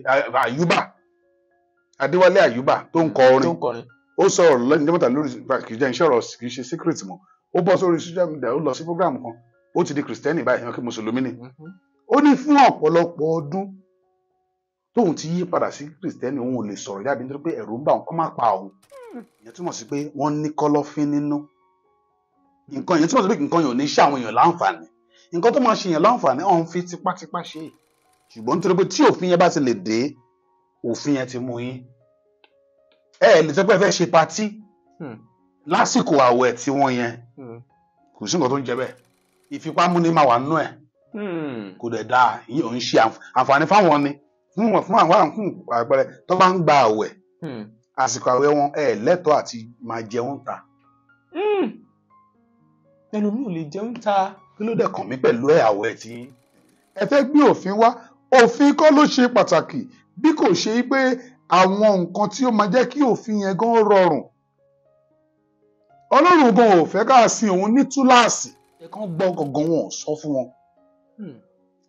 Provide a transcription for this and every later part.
Àyùbá Adéwálé Àyùbá tó ń kọ orin ó sọ̀rọ̀ lẹ́yìn jẹ́mọ́ta lórí kìí jẹ́ iṣẹ́ ọ̀rọ̀ kìí ṣe secret mọ́ ó bọ́ sórí social media ó lọ sí program kan ó ti di kìrìsìtẹ́nì báyìí kí mùsùlùmí ni ó ní fún ọ̀pọ̀lọpọ̀ ọdún tóun ti yí padà sí kìrìsìtẹ́nì òun ò lè sọ̀rọ̀ jáde nítorí pé ẹ̀rù ń bà òun kó má pa òun ìyẹn túmọ̀ sí pé wọ́n ní kọ́lọ́fín nínú nǹkan yẹn túmọ̀ sí pé nǹkan yẹn ò ní ṣe àwọn èèyàn láǹfààní nǹkan tó máa ṣe èèyàn láǹfààní ọ̀hún fi tipátipá ṣe ṣùgbọ́n nítorí pé tí òfin yẹn bá ti lè dé òfin yẹn ti mú yín ẹ lè sọ pé ẹ fẹ́ ṣe patí lásìkò àwẹ̀ tí wọ́n yẹn kò sí nǹkan tó ń jẹ bẹ́ẹ̀ ìfipámúni máa wà nínú ẹ̀ kò dẹ̀ dáa ìyẹn ò ń ṣe àǹfààní fáwọn ni fún àwọn àpẹẹrẹ tó bá ń gba àwẹ̀ àsìkò àwẹ̀ wọn ẹ lẹ́tọ̀ọ́ àti máa jẹun ta. ẹlòmíì ò lè jẹun ta. kí ló dẹ̀ kàn mí pẹ̀lú ẹ̀ àwẹ̀ tí. ẹ fẹ́ gbé òfin wá òfin kọ́ ló ṣe pàtàkì bí kò ṣe pé àwọn nǹkan tí ó máa jẹ́ kí òfin yẹn gan rọrùn. Ọlọ́run gan ò fẹ́ ká sin òun ní túláàsì ẹ kàn gbọ́ gangan wọn ò sọ fún wọn.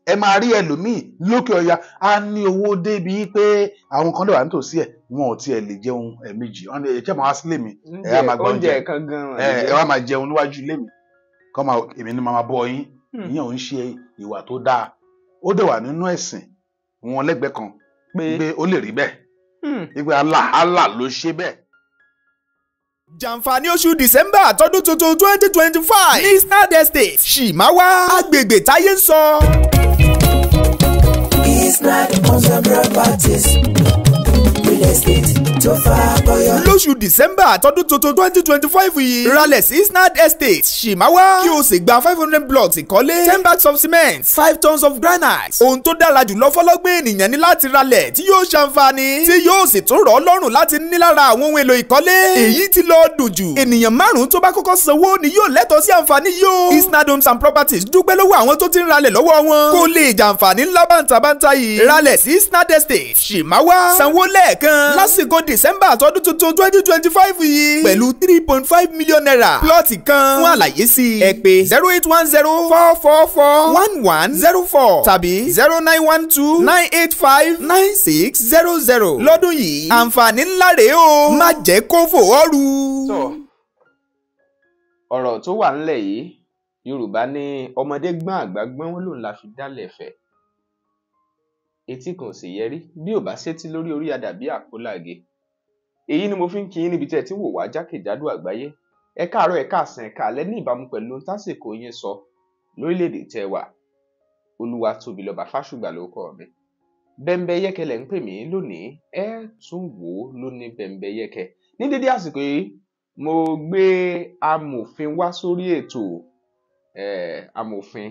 ẹ máa rí ẹlòmíì lókè ọya á ní owó débi pé àwọn kan lè wà nítòsí ẹ wọn ò tiẹ̀ lè jẹun ẹ̀ẹ̀mejì wọn ní ẹ̀jẹ̀ máa wá sílé mi ẹ á máa gbọ́ oúnjẹ ẹ wá máa jẹun níwájú ilé mi kọ́ máa èmi ni máa bọ́ yín ìyẹn ò ń ṣe ìwà tó dáa ó dẹ̀ wà nínú ẹ̀sìn wọn lẹ́gbẹ̀ẹ́ kan pé ó lè rí bẹ́ẹ̀ ìgbé Allah ló ṣe bẹ́ẹ̀. jàǹfààní oṣù December tọdún tuntun 2025 ní Eastnard Estate Shimawa agbègbè táyé ń sọ. Eastnard Homes and Properties real estate tó fà bọ́yọ̀. lóṣù December tọdún tuntun 2025 yìí ralẹ̀ sí Eastnard Estate Shimawa kí o sì gba 500 blocks ìkọ́lé 10 bags of cement 5 tons of granite. ohun tó dára jùlọ fọlọ́gbìn ènìyàn ní láti ralẹ̀ tí yóò ṣàǹfààní tí yóò sì tún rọ̀ ọ́ lọ́rùn láti ní lára àwọn ohun èlò ìkọ́lé. èyí tí lọ dùn jù ènìyàn márùn-ún tó bá kọ́kọ́ sanwó ni yóò lẹ́tọ̀ọ́ sí àǹfààní yóò. Eastnard Homes and Properties dúpẹ́ lọ́wọ́ àwọn tó ti ń ralẹ̀ lọ́wọ́ wọn kó lè jàǹfààní ńlá bàǹtàbàǹtà yìí. ralẹ̀ sí Eastnard Estate Shimawa sanwó lẹ́ẹ̀kan lásìkò December tọdún tuntun 2025 yìí pẹ̀lú 3.5 million naira plọ́ọ̀tì kan. fún àlàyé sí ẹ pè 08104441104 tàbí 0912985900. lọ́dún yìí àǹfààní ńlá rèé o má jẹ́ kó fò ọ́ ru. ọ̀rọ̀ tó wà ńlẹ̀ yìí Yorùbá ní ọmọdé gbọ́n àgbà gbọ́n wọn lòun la fi dálẹ̀ fẹ́ etí kan sì yẹrí bí ò bá sétí lórí orí àdàbí àpòláge. èyí ni mo fi ń kí yín níbi tí ẹ ti wò wá jákèjádò àgbáyé ẹ káàárọ̀ ẹ káàsán ẹ káalẹ́ ní ìbámu pẹ̀lú tásìkò yín sọ lórílẹ̀‐èdè tẹ́ wà. Olúwatóbilọ́ba Fásùgbà ló kọ́ mi. Bẹ́ńbẹ́yẹ́kẹ́ lẹ̀ ń pè mí lónìí ẹ tún wò ó lóní Bẹ́ńbẹ́yẹ́kẹ́. ní dédé àsìkò yìí mo gbé amòfin wá sórí ètò amòfin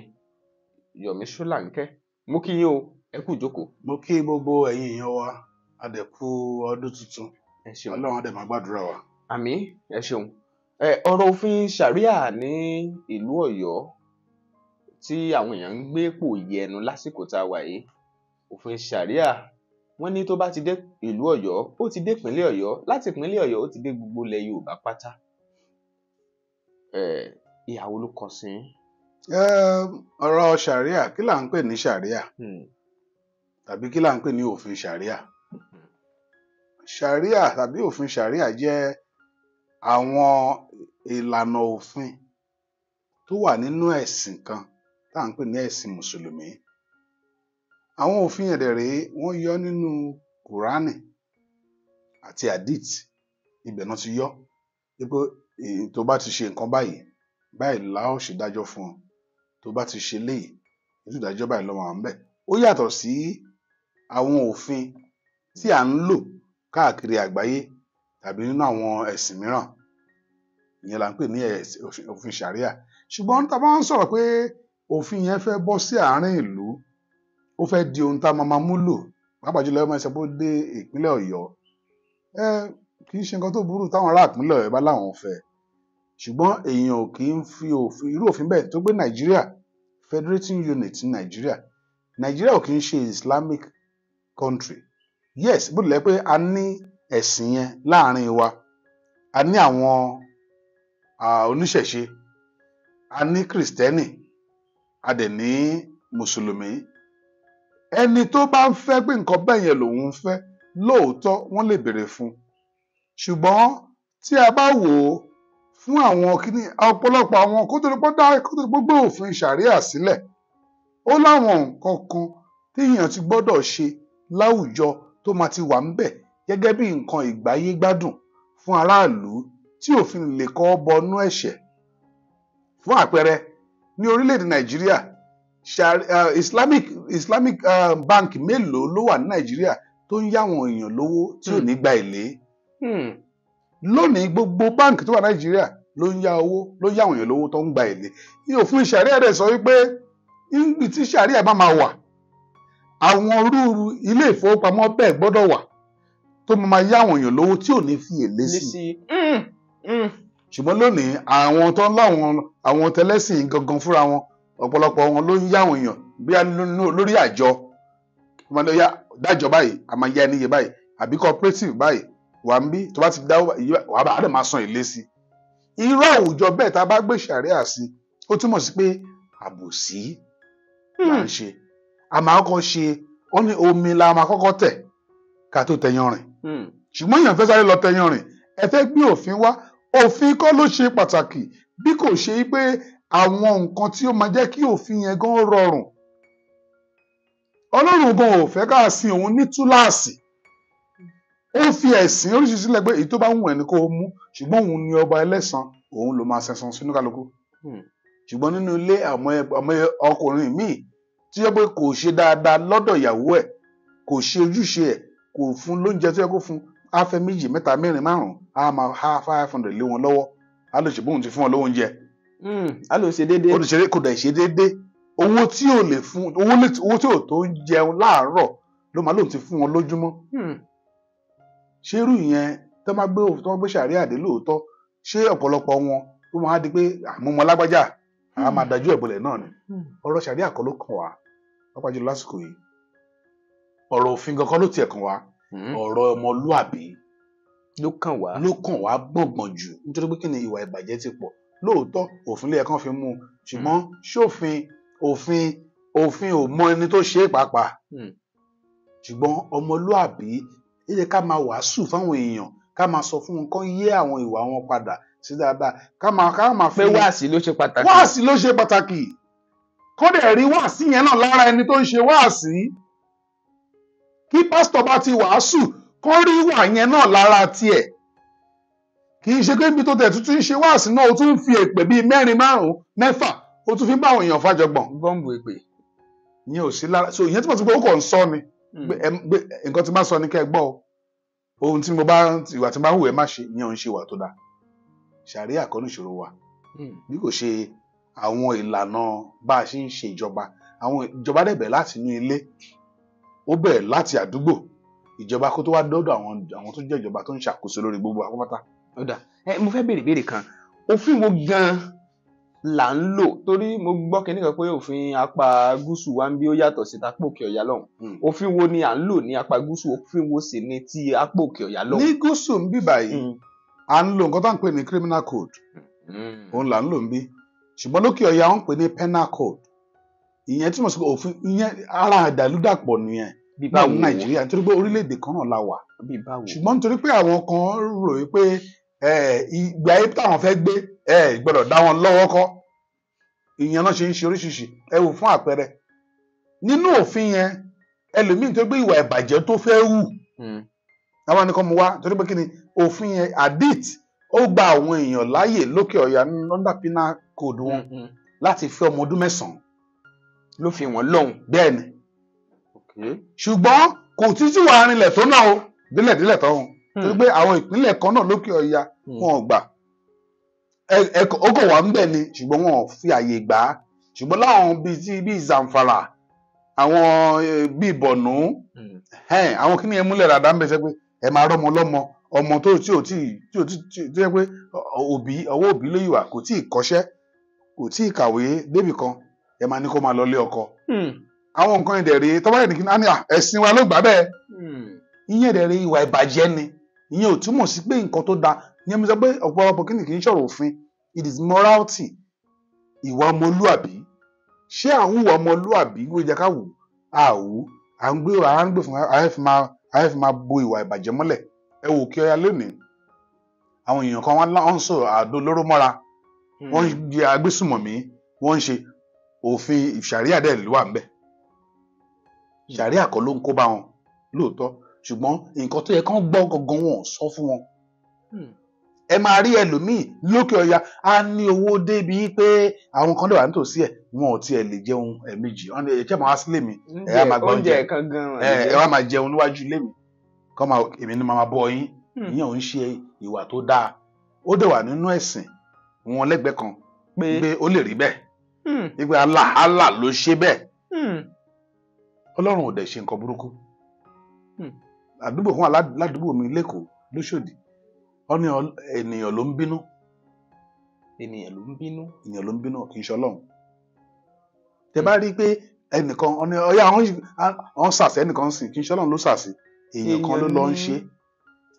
Yomi Solanke. mo kí yín o ẹ kú ìjókòó. mo kí gbogbo ẹ̀yin èèyàn wa adẹ̀kú ọdún tuntun Ọlọ́run adẹ̀ máa gbàdúrà wa. àmín ẹ ṣeun. ọ̀rọ̀ òfin ṣàríà ní ìlú Ọ̀yọ́ tí àwọn èèyàn ń gbé pò yẹnu lásìkò tá a wà yìí. òfin ṣàríà wọ́n ní tó bá ti dé ìlú Ọ̀yọ́ ó ti dé ìpínlẹ̀ Ọ̀yọ́ láti ìpínlẹ̀ Ọ̀yọ́ ó ti dé gbogbo ilẹ̀ Yorùbá pátá. ìyàwó ló kọ sí. ọ̀rọ̀ ṣàríà kí là ń pè ní ṣàríà tàbí kí là ń pè ní òfin ṣàríà. ṣàríà tàbí òfin ṣàríà jẹ́ àwọn ìlànà òfin tó wà nínú ẹ̀sìn kan tá à ń pè ní ẹ̀sìn mùsùlùmí. àwọn òfin ẹ̀dẹ̀ rèé wọ́n yọ nínú kùránì àti hadith ibẹ̀ náà ti yọ pé tó bá ti ṣe nǹkan báyìí báyìí la ó ṣe dájọ́ fún ọ tó bá ti ṣe léyìí ètò ìdájọ́ báyìí lọ́wọ́ àwọn bẹ́ẹ̀. ó yàtọ̀ sí àwọn òfin tí à ń lò káàkiri àgbáyé tàbí nínú àwọn ẹ̀sìn mìíràn ìyẹn là ń pè ní òfin ṣàríà. ṣùgbọ́n tá a bá ń sọ̀rọ̀ pé òfin yẹn fẹ́ bọ́ sí àárín ìlú ó fẹ́ di ohun tá a máa múlò pàápàá jùlọ ẹ máa ṣe bó dé ìpínlẹ̀ Ọ̀yọ́ kì í ṣe nǹkan tó burú táwọn ará ìpínlẹ̀ Ọ̀yọ́ bá láwọn fẹ́ ṣùgbọ́n èèyàn ò kì í fi òfin irú òfin bẹ́ẹ̀ tó gbé Nàìjíríà Federating Unit ní Nàìjíríà ò kì í ṣe Islamic country. Yes bó tilẹ̀ pé a ní ẹ̀sìn yẹn láàrin wa a ní àwọn oníṣẹ̀ṣe a ní kìrìsìtẹ́nì a dẹ̀ ní mùsùlùmí ẹni tó bá ń fẹ́ pé nǹkan bẹ́ẹ̀ yẹn lòun ń fẹ́ lóòótọ́ wọ́n lè béèrè fún ṣùgbọ́n tí a bá wò ó fún àwọn kíní ọ̀pọ̀lọpọ̀ àwọn kó tó di pé gbé òfin ṣàríà sílẹ̀ ó láwọn nǹkan kan téèyàn ti gbọ́dọ̀ ṣe láwùjọ tó máa ti wà ńbẹ̀ gẹ́gẹ́ bí nǹkan ìgbáyé gbádùn fún aráàlú tí òfin lè kọ́ bọnú ẹ̀ṣẹ̀. Fún àpẹẹrẹ ní orílẹ̀-èdè Nàìjíríà Islamic bank mélòó ló wà ní Nàìjíríà tó ń yáwọn èèyàn lówó tí ò ní gba èlé. Lónìí gbogbo báǹkì tó wà Nàìjíríà ló ń yá owó ló ń yáwọn èèyàn lówó tó ń gba èlé. Òfin ṣàríà rẹ̀ sọ wípé níbi tí ṣàríà bá máa wà àwọn irú ilé ìfowópamọ́ bẹ́ẹ̀ gbọ́dọ̀ wà tó máa yáwọn èèyàn lówó tí ò ní fi èlé sí. Ṣùgbọ́n lónìí àwọn tó ń láwọn àwọn tẹlẹ́sìn gangan fúnra wọn ọ̀pọ̀lọpọ̀ wọn ló ń yáwọn èèyàn bí lórí àjọ dájọ báyìí a máa yá ẹni yẹ báyìí àbí cooperative báyìí wà ń bí tó bá ti dá wà á dẹ̀ máa san èlé sí. Irú àwùjọ bẹ́ẹ̀ tá a bá gbé ṣàríà sí ó túmọ̀ sí pé àbòsí là ń ṣe. A máa kọ́kọ́ ṣe ó ní omi la máa kọ́kọ́ tẹ̀ ká tó tẹyan rìn ṣùgbọ́n èèyàn fẹ́ sáré lọ tẹyan rìn ẹ fẹ́ gbé òfin wá òfin kọ́ ló ṣe pàtàkì bí kò ṣe pé àwọn nǹkan tí ó máa jẹ́ kí òfin yẹn gan rọrùn. Ọlọ́run gan ò fẹ́ ká sin òun ní túláàsì ó fi ẹ̀sìn oríṣiríṣi sílẹ̀ pé èyí tó bá wù ẹ́ ni kó o mú ṣùgbọ́n òun ni ọba ẹlẹ́san òun ló máa ṣẹ̀san sínú kálukú. Ṣùgbọ́n nínú ilé ọmọ ọkùnrin míì tí ó pé kò ṣe dáadáa lọ́dọ̀ ìyàwó ẹ̀ kò ṣe ojúṣe ẹ̀ kò fún lóúnjẹ tó yẹ kó fún á fẹ́ 2 3 4 5 á máa há 500 lé wọn lọ́wọ́ á lè ṣe bóun ti fún wọn lówó oúnjẹ. Á lè ṣe déédéé. Ó lè ṣe kò dẹ̀ ṣe déédéé owó tí ò lè fún owó tí ò tó ń jẹun láàárọ̀ ló máa lóun ti fún wọn lójúmọ́. Ṣé irú ìyẹn tó máa gbé ṣàríà dé lóòótọ́ ṣé ọ̀pọ̀lọpọ̀ wọn ó máa di pé àmúmọ́ lágbájá àá máa dájú ẹ̀bọlẹ̀ náà ni. Ọ̀rọ̀ ṣàríà kọ́ ló kàn wá pápá jùlọ lásìkò yìí ọ̀rọ̀ òfin gangan ló tiẹ̀ kàn wá ọ̀rọ̀ ọmọlúàbí ló kàn wá gbọ̀ngbọ̀n jù nítorí pé kí ni ìwà ìbàjẹ́ ti pọ̀ lóòótọ́ òfin lè kàn fi mú un ṣùgbọ́n ṣòfin òfin ò mọ ẹni tó ṣe é pàápàá ṣùgbọ́n ọmọlúàbí ẹ jẹ́ ká máa wàásù fáwọn èèyàn ká máa sọ fún wọn kán yé àwọn ìwà wọn padà sí dáadáa ká máa fi pé wáàsí ló ṣe pàtàkì. Wáàsí ló ṣe pàtàkì kó dẹ̀ rí wáàsí yẹn náà lára ẹni tó ń ṣe wáàsí kí pásítọ̀ bá ti wàásù kó rí wà yẹn náà lára tiẹ̀ kì í ṣe pé ibi tó tẹ̀ tuntun ń ṣe wáàsí náà ó tún ń fi èpè bíi 4 5 6 ó tún fi ń bá àwọn èèyàn fàjọgbọ̀n. Bọ́ǹbù èpè. Ìyẹn ò sí lára so ìyẹn tí mo ti gbọ́ ó kàn ń sọ ni nǹkan tí máa sọ ni kẹ́ ẹ gbọ́ o ohun tí ìwà tí máa hù ẹ má ṣe ìyẹn ò ń ṣe ìwà tó dáa. Ṣàríà kọ́ ní ìṣòro wa bí kò ṣe àwọn ìlànà bá a ṣe ń ṣe ìjọba àwọn ìjọba dẹ̀ bẹ̀rẹ̀ láti inú ilé ó bẹ̀rẹ̀ láti àdúgbò ìjọba kó tó wá dọ́dọ̀ àwọn tó jẹ́ ìjọba tó ń ṣàkóso lórí gbogbo àpapátá. Ó dà mo fẹ́ béèrè kan òfin wo gan-an là ń lò torí mo gbọ́ kẹ́ni kan pé òfin apá gúúsù wa ń bí ó yàtọ̀ sí apá òkè ọ̀yà lọ́hùn òfin wo ni à ń lò ní apá gúúsù òfin wo sì ni ti apá òkè ọ̀yà lọ́hùn. Ní gúúsù ń bí báyìí à ń lo nǹkan tó ń pè ní criminal code òun là ń lò ń bí ṣùgbọ́n lókè ọ̀yà wọ́n ń pè ní penal code ìyẹn tí mo sọ pé òfin ìyẹn ara àdàlúdàpọ̀ nìyẹn ní Nàìjíríà nítorí pé orílẹ̀-èdè kan náà la wà ṣùgbọ́n nítorí pé àwọn kan rò wípé ìgbé ayé táwọn fẹ́ gbé gbọ́dọ̀ dá wọn lọ́wọ́ kọ́ ìyẹn náà ṣe ń ṣe oríṣiríṣi ẹ wò fún àpẹẹrẹ nínú òfin yẹn ẹlòmíì tó gbé ìwà ìbàjẹ́ tó fẹ́ hù àwọn nìkan mu wá torí pé kí ni òfin yẹn adit ó gba àwọn èèyàn láàyè lókè ọ̀yà under penal code wọn láti fẹ́ ọmọ ọdún 9 ló fi wọ́n lọ́hùn. Bẹ́ẹ̀ ni ṣùgbọ́n kò títí wà rinlẹ̀ tó náà o délẹ̀délẹ̀ tó hùn torí pé àwọn ìpínlẹ̀ kan náà lókè ọ̀yà wọn ò gbà ó kò wá ń bẹ̀ ni ṣùgbọ́n wọn ò fi àyè gbà á ṣùgbọ́n láwọn bíi Zamfara àwọn bíi Borno àwọn kí ni ẹ múlẹ̀ ràdá ń bẹ̀ sẹ́ pé ẹ máa rọ́mọ lọ́mọ ọmọ tó yẹ pé ọwọ́ òbí ló yìí wà kò tí ì kọ́ṣẹ́ kò tí ì kàwé débì kan ẹ máa ní kó máa lọ lé ọkọ. Àwọn nǹkan ìdẹ̀rẹ̀ tọ́wọ́ ẹ̀ ní kí ní ẹ̀sìn wa ló gbà bẹ́ẹ̀ ìyẹn ìdẹ̀rẹ̀ ìwà ìbàjẹ́ ni ìyẹn ò túmọ̀ sí pé nǹkan tó da ìyẹn mi sọ pé ọ̀pọ̀lọpọ̀ kí ni kì í ṣọ̀rọ̀ òfin it is morality ìwà ọmọlúàbí ṣé àwọn ìwà ọmọlúàbí ló jẹ́ ká wù á wù à ń gbé fún ayé fi máa bo ìwà ìbàjẹ́ mọ́lẹ̀. Ẹ wò kí Ọya lónìí àwọn èèyàn kan wọ́n ń sọ̀rọ̀ àdó olóró mọ́ra, wọ́n ń jẹ agbésùmọ̀mí, wọ́n ń ṣe òfin ṣàríà dẹ̀ ló wà ń bẹ̀. Ṣàríà kọ́ ló ń kó bá wọn lóòótọ́, ṣùgbọ́n nǹkan tó yẹ kán gbọ́ gangan wọn ò sọ fún wọn. Ẹ máa rí ẹlòmíì lókè Ọya á ní owó débi pé àwọn kan lè wà nítòsí ẹ̀ wọn ò tiẹ̀ lè jẹun ẹ̀ẹ̀mejì, ẹ jẹ́ máa wá sílé mi ẹ á máa gbọ́ oúnjẹ kan gan ẹ wá máa jẹun níwájú ilé mi kọ́ máa èmi ni máa bọ́ yín. Ìyẹn ò ń ṣe ìwà tó dáa. Ó dẹ̀ wà nínú ẹ̀sìn wọn lẹ́gbẹ̀ẹ́ kan pé ó lè rí bẹ́ẹ̀, wípé Allah ló ṣe bẹ́ẹ̀. Ọlọ́run ò dẹ̀ ṣe nǹkan burúkú. Àdúgbò kan ládùúgbò mi lẹ́kọ̀ọ́ lóṣòdì, wọ́n ní ènìyàn ló ń bínú. Ènìyàn ló ń bínú. Ènìyàn ló ń bínú kì í ṣe Ọlọ́run. Tẹ bá rí i pé ẹnìkan Ọya àwọn sàṣẹ ẹnìkan sìn kì í ṣe Ọlọ́run ló sàṣẹ, èèyàn kan ló lọ ń ṣe.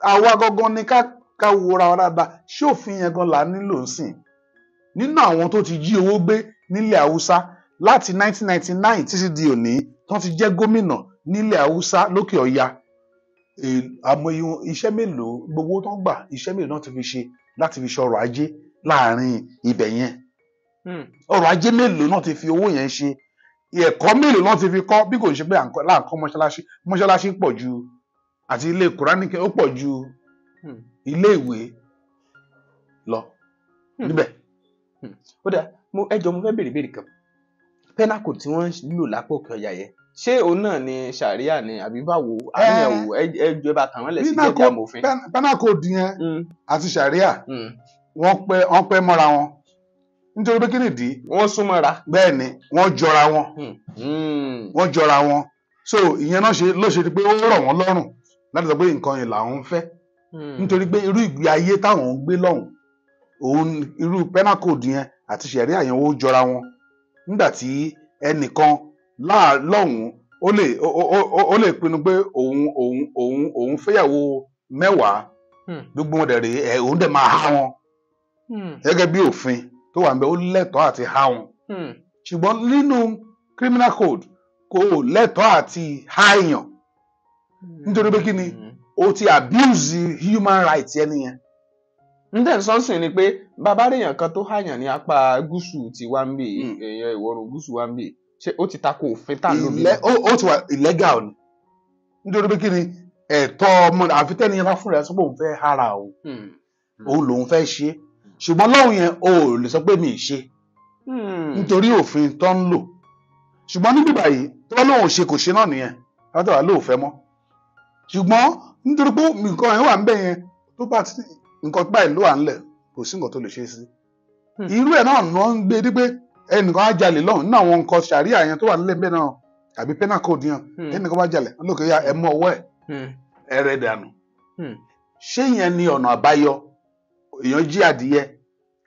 Àwa gangan ni ká wora wa dáadáa, ṣé òfin yẹn gan la nílò ń sìn? Nínú àwọn tó ti jí owó gbé nílẹ̀ Haúsá láti 1999 títí di òní tó ti jẹ́ gómìnà nílẹ̀ Haúsá lókè Ọya, àmọ́ iṣẹ́ mélòó gbogbo tó ń gbà, iṣẹ́ mélòó náà ti fi ṣe láti fi ṣe ọrọ̀ ajé láàrin ibẹ̀ yẹn. Ọrọ̀ ajé mélòó náà ti fi owó yẹn ṣe, ẹ̀kọ́ mélòó náà ti fi kọ́, bí kò ṣe pé láǹkọ́ mọ́ṣáláṣí pọ̀ ju àti ilé Kùránì ó pọ̀ ju ilé ìwé lọ níbẹ̀. Ó dáa, ẹjọ́ mo fẹ́ béèrè kan. Penal code tí wọ́n ń lò lápò Òkè Ọya yẹn, ṣé òun náà ni ṣàríà ni àbí báwo? Àníyàwó ẹjọ́ bá tàn wọ́n lẹ̀ sí jẹ́jẹ́ amòfin. Penal code yẹn àti ṣàríà wọ́n pẹ́ mọ́ra wọn nítorí pé kí nìdí? Wọ́n sún mọ́ra. Bẹ́ẹ̀ ni wọ́n jọra wọn. Wọ́n jọra wọn. So ìyẹn náà ló ṣe pé ó rọ̀ wọ́n lọ́rùn láti sọ pé nǹkan yẹn làwọn ń fẹ́. Nítorí pé irú ìgbé ayé táwọn ń gbé lọ́hùn, òun irú penal code yẹn àti ṣàríà yẹn ó jọra wọn. Nígbà tí ẹnìkan lọ́hùn ó lè pinnu pé òun fẹ́yàwó 10 gbogbo wọn dẹ̀ rèé òun dẹ̀ máa há wọn gẹ́gẹ́ bí òfin tó wà níbẹ̀, ó lẹ́tọ̀ọ́ àti há wọn. Ṣùgbọ́n nínú criminal code kò lẹ́tọ̀ọ́ àti há èèyàn nítorí pé kí ni o ti abuse human rights ẹni yẹn. Ǹdẹ̀ sọ́nsìn ni pé bàbá rèèyàn kan tó hàyàn ní apá gúúsù ti wá ń bì, èèyàn ìwọ̀rùn gúúsù wá ń bì, ṣé ó ti tako òfin tà lómi? Ó ti wà illegal ni nítorí pé kí ni ẹ̀tọ́ ọmọ àfi tẹ́ni yẹn bá fún rẹ̀ sọ pé òun fẹ́ hara òun lòun fẹ́ ṣe, ṣùgbọ́n lọ́hùn yẹn o ò lè sọ pé mi ì ṣe nítorí òfin tó ń lò. Ṣùgbọ́n níbí báyìí tó bá lóun ṣe kò ṣe náà nìyẹn látọ̀ wá lóò fẹ́ mọ́. Ṣùgbọ́n nítorí pé nǹkan yẹn wà ń bẹ̀ yẹn tó bá ti nǹkan báyìí ló wà ńlẹ̀ kò sí nǹkan tó lè ṣe sí. Irú ẹ̀ náà ni wọ́n ń gbé dípé ẹnìkan á jalè lọ́hùn nínú àwọn nǹkan ṣàríà yẹn tó wà nílẹ̀ bẹ́ẹ̀ náà àbí penal code yẹn ẹnìkan bá jalè lókè ya ẹ mú ọwọ́ ẹ̀ ẹrẹ̀ dànù. Ṣé yẹn ni ọ̀nà àbáyọ? Èèyàn jí adìyẹ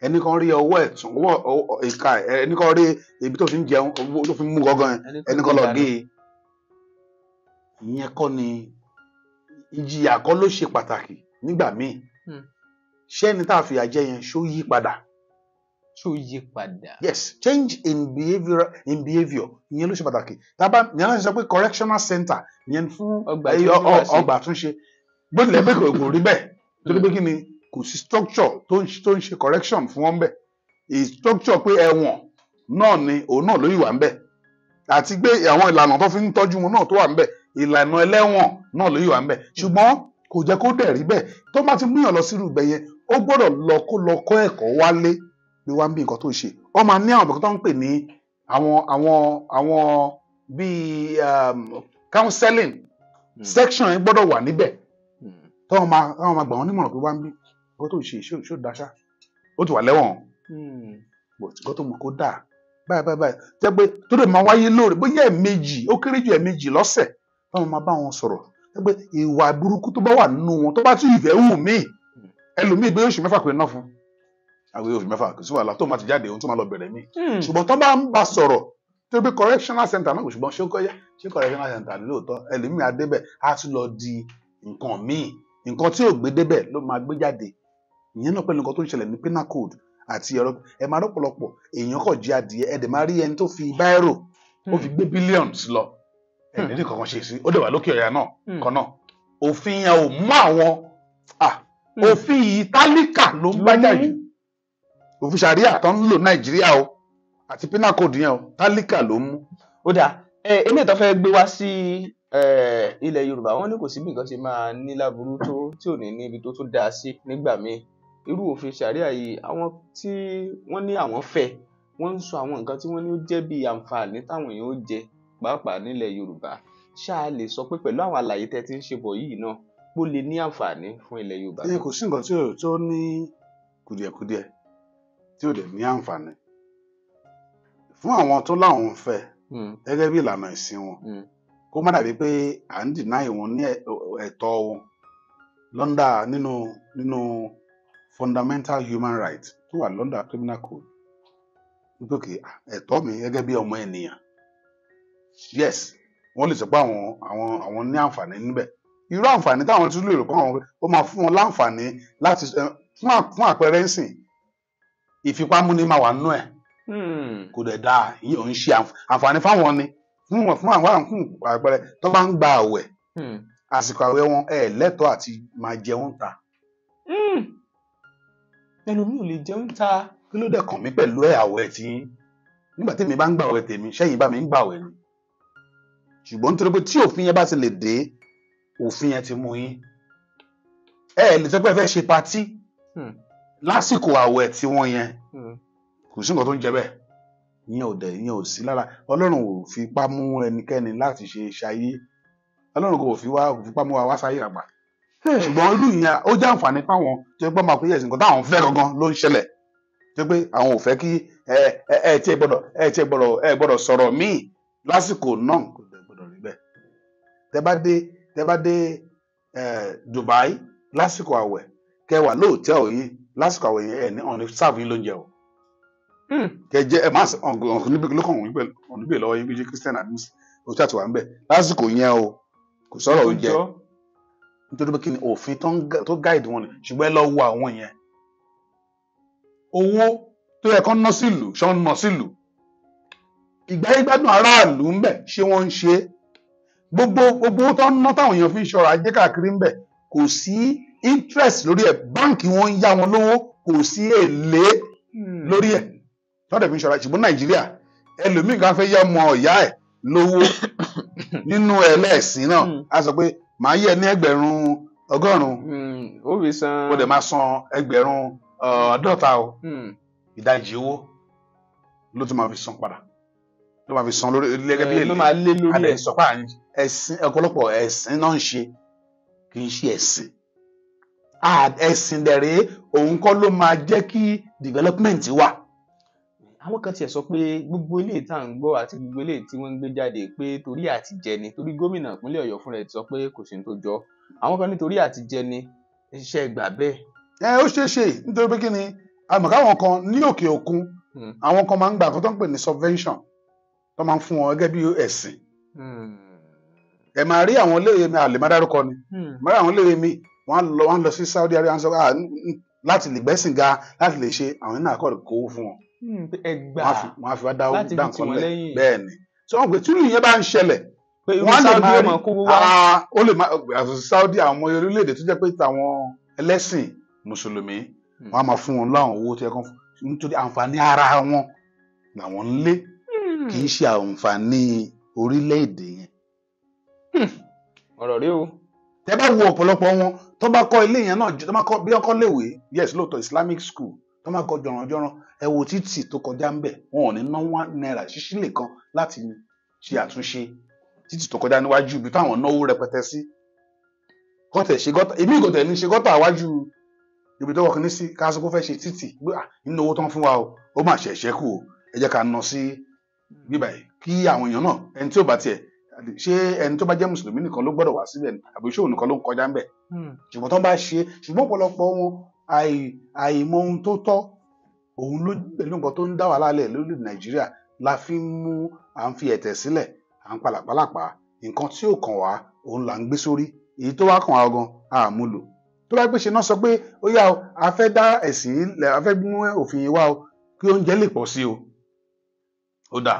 ẹnìkan rí ọwọ́ ẹ̀ tún ìka ẹnìkan rí ibi tó fi ń jẹun tó fi ń mú gọ́gán yẹn ẹnìkan lọ gé e. Ìyẹn kọ́ ni ìjìyà kọ́ ló ṣe pàtàkì nígbà míì. Ṣé ẹni tá a fìyà jẹ yẹn ṣó yí padà? Ṣó yí padà? Yes, change in behaviour ìyẹn ló ṣe pàtàkì. Tábà ní àwọn sọ pé correctional center ìyẹn fún ọgbà àtúnṣe bó tilẹ̀ pé kò rí bẹ́ẹ̀ nítorí pé kí ni kò sí structure tó ń ṣe correction fún wọn bẹ́ẹ̀. Structure pé ẹ̀wọ̀n náà ni òun náà ló yìí wà ń bẹ̀ àti pé àwọn ìlànà tó fi ń tọ́jú wọn náà tó wà ń bẹ̀, ìlànà ẹlẹ́wọ̀n náà ló yìí wà ń bẹ̀. Ṣùgbọ́n kò jẹ́ kó dẹ̀ rí bẹ́ẹ̀. Tó bá ti múyàn lọ sírú ibẹ̀ yẹn ó gbọ́dọ̀ lọ kọ́ ẹ̀kọ́ wálé pé wá ń bí nǹkan tó ṣe. Wọ́n máa ní àwọn ọ̀bẹ̀kọ́ tó ń pè ní àwọn bíi counseling section yẹn gbọ́dọ̀ wà níbẹ̀ táwọn máa gbà wọ́n nímọ̀ràn pé wá ń bí nǹkan tó ṣe ṣó dáṣá ó ti wà lẹ́wọ̀n nǹkan tó mọ̀ kó dáa báyìí jẹ́ pé tó lè máa wáyé lóore bóyá ẹ̀ẹ̀mejì ó kéré ju ẹ̀ẹ̀mejì lọ́sẹ̀ táwọn máa bá wọn sọ̀rọ̀ jẹ́ pé ìwà burúkú tó bá wà nínú wọn tó bá tún ìfẹ́ wù mí ẹlòmíì bí oṣù 6 pé náà fún àwọn oṣù 6 kò sí wàhálà tó máa ti jáde ohun tó máa lọ bẹ̀rẹ̀ mí ṣùgbọ́n tó bá ń bá sọ̀rọ̀ tó gbé correctional center náà ṣùgbọ́n ṣé correctional center lóòótọ́ ẹlòmíì adébẹ̀ á tún lọ di nǹkan míì nǹkan tí ò gbé débẹ̀ ló máa gbé jáde. Ìyẹn náà pẹ̀lú nǹkan tó ń ṣẹlẹ̀ ní penal code àti ọ̀rọ̀ ẹ máa rọ́pọ̀lọpọ̀ èèyàn kọ̀ jí adìyẹ ẹ dẹ̀ máa rí ẹni tó fi báírò ó fi gbé billions lọ ẹ̀ẹ́dẹ́rẹ́ kankan ṣe sí ó dẹ̀ wà lókè ọ̀yà náà kan náà òfin yẹn ò mú àwọn òfin yìí tálíkà ló ń bájà jù òfin ṣàríà tó ń lò Nàìjíríà o àti penal code yẹn o tálíkà ló mú. ó dáa eléyìí tó fẹ́ gbé wá sí ilẹ̀ Yorùbá wọn ní kò sí bí nǹkan ṣe máa ní láburú tó tí ò ní ní ibi tó tún dáa sí nígbà míì irú òfin ṣàríà yìí àwọn tí wọ́n ní àwọn fẹ́ wọ́n ń sọ àwọn nǹkan tí wọ́n ní ó jẹ́ bí àǹfààní táwọn èèyàn ó jẹ pàápàá nílẹ̀ Yorùbá ṣáà lè sọ pé pẹ̀lú àwọn àlàyé tẹ́ ti ń ṣe bọ̀ yìí náà ó lè ní àǹfààní fún ilẹ̀ Yorùbá. kò sí nǹkan tó ní kùdìẹ̀kudiẹ tí ò dẹ̀ ní àǹfààní fún àwọn tó láwọn fẹ́ gẹ́gẹ́ bí ìlànà ìsìn wọn kó má dàbí pé à ń dìnáì wọn ní ẹ̀tọ́ wọn lọ́ndà nínú fundamental human rights tó wà lọ́ndà criminal code nítorí ẹ̀tọ́ mi gẹ́gẹ́ bí ọmọ ènìyàn yes wọ́n lè sọ pé àwọn ní àǹfààní níbẹ̀ irú àǹfààní táwọn tún lè rò pé àwọn ó máa fún wọn láǹfààní láti fún àpẹẹrẹ ńsìn ìfipámúni máa wà nínú ẹ̀ kò dẹ̀ dáa ìyẹn ò ń ṣe àǹfààní fáwọn ni fún àpẹẹrẹ tó bá ń gba àwẹ̀ àsìkò àwẹ̀ wọn lẹ́tọ̀ọ́ àti máa jẹun ta. ẹlòmíì ò lè jẹun ta. kí ló dẹ̀ kàn mí pẹ̀lú àwẹ̀ tí nígbà tèmi bá ń gbà àwẹ̀ tèmi ṣẹ́yìn bá mi ń gbà àwẹ̀ ni ṣùgbọ́n nítorí pé tí òfin yẹn bá ti lè dé òfin yẹn ti mú yín lè sọ pé ẹ fẹ́ ṣe patí lásìkò àwẹ̀ tí wọ́n yẹn kò sí nǹkan tó ń jẹ bẹ́ẹ̀ ìyẹn ò sí lára Ọlọ́run ò fi ipá mú ẹnikẹ́ni láti ṣayé Ọlọ́run kò fi ipá mú wa wá sáyé àgbà ṣùgbọ́n irú ìyẹn ó jẹ́ àǹfààní fáwọn tó gbọ́ máa pé yẹ̀sìn nǹkan táwọn fẹ́ gangan ló ń ṣẹlẹ̀ tó pé àwọn ò fẹ́ kí ẹ gbọ́dọ̀ sọ̀rọ̀ míì lásìkò náà kò gbọ́dọ̀ rí bẹ́ẹ̀ tẹ́ bá dé Dubai lásìkò àwẹ̀ kẹwàá lóòtẹ́ẹ̀lì yìí lásìkò àwẹ̀ yẹn ní ọ̀nà sáàbù yín lóúnjẹ o kẹjẹ ẹ má lókàn òun níbẹ̀ lọ́wọ́ yín bí jẹ́ Christian admis òtún àti wà ń bẹ̀ lásìkò yẹn o kò sọ̀rọ̀ oúnjẹ nítorí pé kí ni òfin tó gáìdì wọn ni ṣùgbọ́n ẹ lọ wo àwọn yẹn owó tó yẹ kán ná sílùú ṣé wọ́n ná sílùú ìgbáyégbádùn aráàlú ń bẹ̀ ṣé wọ́n ń ṣe gbogbo owó tó ń ná táwọn èèyàn fi ń ṣọrọ̀ ajé káàkiri ń bẹ̀ kò sí interest lórí ẹ̀ báǹkì wọn ń yá wọn lówó kò sí èlé lórí ẹ̀ tọ́dẹ̀ fi ń ṣọrọ̀ ṣùgbọ́n Nàìjíríà ẹlòmíì kan fẹ́ yá ọmọ ìyá ẹ̀ lówó nínú ẹlẹ́sìn náà á sọ pé màá yẹ ní ẹgbẹ̀rún 100 ó fi san ó dẹ̀ máa san ẹgbẹ̀rún 50 o ìdajì owó ló tún máa fi san padà ló máa fi san lórí gẹ́gẹ́ bí èlé ló máa lé lórí ẹ̀ sọ pé ẹ̀sìn ọ̀pọ̀lọpọ̀ ẹ̀sìn náà ń ṣe kì í ṣe ẹ̀sìn ẹ̀sìn dẹ̀rẹ̀ òun kọ́ ló máa jẹ́ kí development wà. àwọn kan tiẹ̀ sọ pé gbogbo eléyìí tá à ń gbọ́ àti gbogbo eléyìí tí wọ́n ń gbé jáde pé torí àtijẹ ni torí gómìnà ìpínlẹ̀ Ọ̀yọ́ fúnra ẹ̀ ti sọ pé kò sí ní tó jọ àwọn kan nítorí àtijẹ ni iṣẹ́ gbà bẹ́ẹ̀. ó ṣeé ṣe nítorí pé kí ni àmọ́ káwọn kan ní òkè òkun àwọn kan máa ń gbà kan tó ń pè ní subvention tó máa ń fún wọn gẹ́gẹ́ bí ẹ̀sìn. ẹ máa rí àwọn iléèwé mi àlè má dárúkọ ni máa rí àwọn iléèwé mi wọ́n lọ sí Saudi Arabia wọ́n sọ láti lè gbẹ́sìn ga láti lè ṣe àwọn náà kọ́ kówó fún wọn. wọ́n á fi wá dá nǹkan lẹ̀ bẹ́ẹ̀ ni tí wọ́n gbé tírú yẹn bá ń ṣẹlẹ̀ wọ́n lè máa rí ó lè máa àtúnṣe Saudi àwọn ọmọ orílẹ̀-èdè tó jẹ́ pé tàwọn ẹlẹ́sìn mùsùlùmí wọ́n á máa fún wọn láwọn owó tó yẹ kán nítorí àǹfààní ara wọn làwọn ń lé kì í ṣe àǹfààní orílẹ̀-èdè yẹn. ọ̀rọ̀ rí o. tẹ́ bá wo ọ̀pọ̀lọpọ̀ wọn tó bá kọ́ ilé yẹn náà tó bá kọ́ bí wọ́n kọ́ léèwé yes lóòótọ́ Islamic school tó máa kọ́ jọ̀rànjọ̀ràn ẹ wo títì tó kọjá ń bẹ̀ wọn ò ní ná £1 ṣíṣílè kan láti ṣe àtúnṣe títì tó kọjá níwájú ibi táwọn náwó rẹpẹtẹ sí gọ́tẹ̀ ṣe gọ́tà èmi ìgòtẹ̀ ní ṣe gọ́tà wájú ibi tó wọ̀kí ní sí káàsì kó fẹ́ ṣe títì nínú owó tó ń fún wa o ó mà ṣẹ̀ṣẹ̀ kù o ẹ jẹ́ ká ná sí bíbà yìí kí àwọn èèyàn náà ẹni tí ò bá tiẹ̀ ṣé ẹni tó bá jẹ́ mùsùlùmí nìkan ló gbọ́dọ̀ wá síbẹ̀ ni àbí ṣé òun nìkan ló ń kọjá ń bẹ̀ ṣùgbọ́n tó bá ṣe ṣùgbọ́n ọ̀pọ̀lọpọ̀ wọn àìmọ̀ ohun tó tọ́ òun ló pẹ̀lú nǹkan tó ń dá wàhálà lẹ̀ lórí Nàìjíríà la fi ń mú à ń fi ẹ̀tẹ̀ sílẹ̀ à ń palàpalàpà nǹkan tí ò kàn wá òun là ń gbé sórí èyí tó wá kàn wá gan àmúlò tó bá gbèsè náà sọ pé ó yá o a fẹ́ dá ẹ̀sìn ilẹ̀ a fẹ́ mú òfin yìí wá o kí oúnjẹ lè pọ̀ sí o ó dà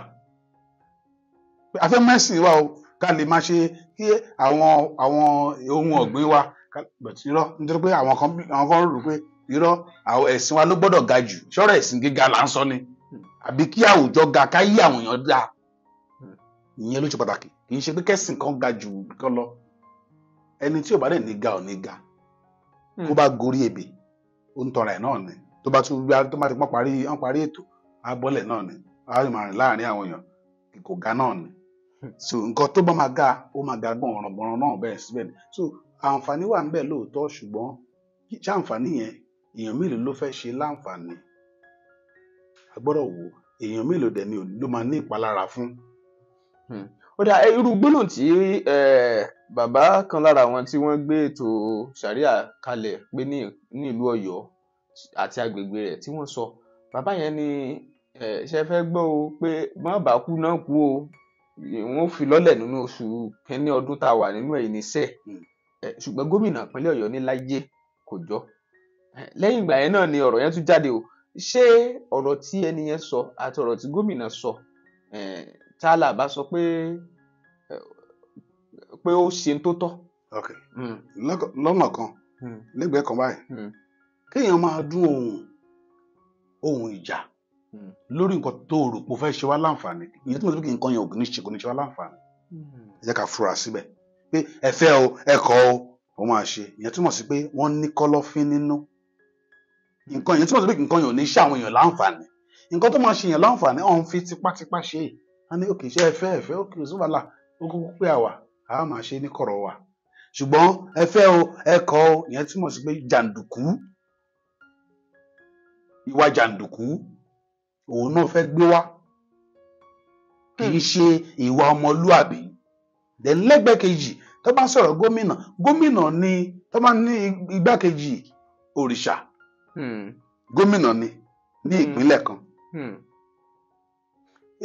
a fẹ́ mú ẹ̀sìn wá o ká lè máa ṣe kí àwọn ohun ọ̀gbìn wa bẹ̀tì irọ́ nítorí pé àwọn kan rò pé irọ́ àwọn ẹ̀sìn wa ló gbọ́dọ̀ ga jù ṣọ́rọ̀ ẹ̀sìn gíga là ń sọ ni àbí kí àwùjọ ga ká yí àwọn èèyàn dáa ìyẹn ló ṣe pàtàkì kì í ṣe pé kẹ́sìn kan ga jù kan lọ ẹni tí ò bá dẹ̀ ní ga ò ní ga kó bá gorí ebè ó ń tọrọ ẹ̀ náà ni tó bá tún tó bá ti pọ́n parí ètò á bọ́lẹ̀ náà ni á máa rìn láàrin àwọn èèyàn kò ga náà ni so nǹkan tó bá máa ga ó máa ga gbọ̀nràn náà bẹ́ẹ̀ síbẹ̀ ni so àǹfààní wà ń bẹ lóòótọ́ ṣùgbọ́n ṣé àǹfààní yẹn èèyàn mélòó ló fẹ́ ṣe láǹfààní a gbọ́dọ̀ wò èèyàn mélòó dẹ̀ ni ló máa ní ìpalára fún. ó dà irú gbólóhùn tí bàbá kan lára àwọn tí wọ́n gbé ètò sàríà kalẹ̀ pé ní ìlú Ọ̀yọ́ àti agbègbè rẹ̀ tí wọ́n sọ bàbá yẹn ni ṣe fẹ́ gbọ́ o pé má bàa kú náà kú o wọ́n fi lọ́lẹ̀ nínú oṣù kínní ọdún tá a wà nínú ẹ̀ níṣẹ́ ṣùgbọ́n gómìnà ìpínlẹ̀ Ọ̀yọ́ ní láyé kò jọ lẹ́yìn ìgbà yẹn náà ni ọ̀rọ̀ yẹn tún jáde o ṣé ọ̀rọ̀ tí ẹni yẹn sọ àti ọ̀rọ̀ tí gómìnà sọ tálà bá sọ pé ó ṣe tó tọ́. lọ́nà kan lẹ́gbẹ̀ẹ́ kan báyìí kéèyàn máa dún ohun ìjà lórí nǹkan tó rò pé ó fẹ́ ṣe wá láǹfààní ìyẹn tó mọ̀ sí pé kí nǹkan yẹn kò ní ṣe wá láǹfààní ẹ jẹ́ ká fura síbẹ̀ pé ẹ fẹ́ o ẹ kọ̀ o ó máa ṣe ìyẹn túmọ̀ sí pé wọ́n ní kọ́lọ́fín nínú nǹkan ìyẹn túmọ̀ sí pé nǹkan yẹn ò ní ṣe àwọn èèyàn láǹfààní nǹkan tó máa ṣe èèyàn láǹfààní ọ̀hún fi tipátipá ṣe á ní òkè ṣe ẹ fẹ́ òkè òṣùwàlà ó kúkú pé àwà á máa ṣe ní kọ̀rọ̀ wa ṣùgbọ́n ẹ fẹ́ o ẹ kọ̀ o ìyẹn túmọ̀ sí pé jàǹdùkú ìwà jàǹdùkú òun náà fẹ́ gbé wá kì í ṣe ìwà ọmọlúàbí lẹ́gbẹ̀ẹ́ kejì tó bá sọ̀rọ̀ gómìnà ni tó bá ní igbákejì òrìṣà gómìnà ni ní ìpínlẹ̀ kan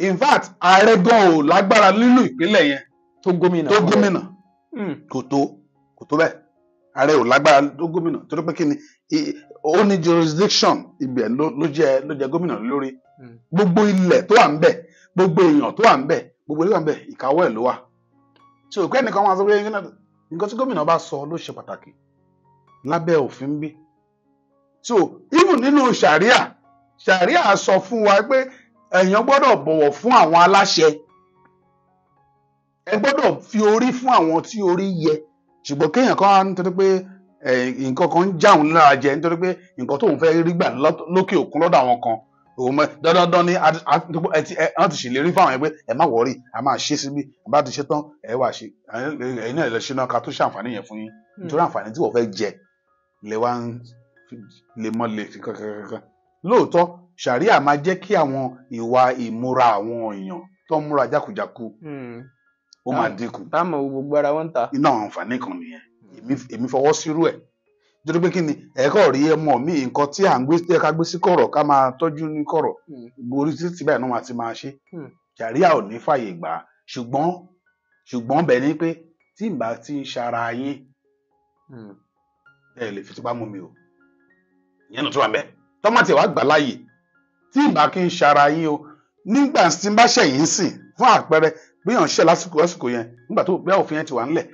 in fact ààrẹ gan ò lágbára nínú ìpínlẹ̀ yẹn tó gómìnà kò tó bẹ́ẹ̀ ààrẹ ò lágbára tó gómìnà torí pé kí ni ó ní jurisdiction ibẹ̀ ló jẹ́ gómìnà lórí gbogbo ilẹ̀ tó wà ń bẹ̀ gbogbo èèyàn tó wà ń bẹ̀ gbogbo ilé tó wà ń bẹ̀ ìkáwọ́ ẹ̀ ló wà tí òkú ẹnìkan máa sọ pé nǹkan tí gómìnà bá sọ ló ṣe pàtàkì lábẹ́ òfin bí so even nínú ṣàríà sọ fún wa pé èèyàn gbọ́dọ̀ bọ̀wọ̀ fún àwọn aláṣẹ ẹ gbọ́dọ̀ fi orí fún àwọn tí orí yẹ ṣùgbọ́n kéèyàn kan nítorí pé nǹkan kan ń já òun lára jẹ nítorí pé nǹkan tóun fẹ́ rí gbà lókè òkun lọ́dọ̀ àwọn kan òun dandan ni wọ́n ti ṣèlérí fáwọn ẹgbẹ́ ẹ má wọrí a máa ṣe síbí bá ti ṣe tán ẹ wá ṣe ẹ̀yin náà lè ṣe náà ká tó ṣàǹfààní yẹn fún yín nítorí àǹfààní tí wọ́n fẹ́ jẹ lè wá lè mọ́ lè fi kankan lóòótọ́ ṣàríà máa jẹ́ kí àwọn ìwà ìmúra àwọn èèyàn tó ń múra jákujàku ó máa dínkù. táàmù gbogbo ara wọn ta. iná àwọn àǹfààní kan nìyẹn èmi fọwọ́ sírú ẹ̀ nítorí pé kí ni ẹ̀kọ́ rí ọmọ mi nǹkan tí à ń gbé ká gbé sí kọ̀rọ̀ ká máa tọ́jú ní kọ̀rọ̀ borí títí báyìí náà máa ti máa ṣe ṣàríà ò ní fàyè gbà á ṣùgbọ́n bẹ̀ ni pé tí n bá ti ń ṣara yín ẹ lè fi tipá mú mi o ìyẹn nù tó wà bẹ́ẹ̀ tọ́mọ̀tì wàá gbà láàyè tí n bá kí ń ṣara yín o nígbà tí n bá ṣẹ̀yìn sìn fún àpẹẹrẹ gbéyàn ṣẹ̀ lásìkò yẹn nígbà tó bí òfin yẹn ti wà ńlẹ̀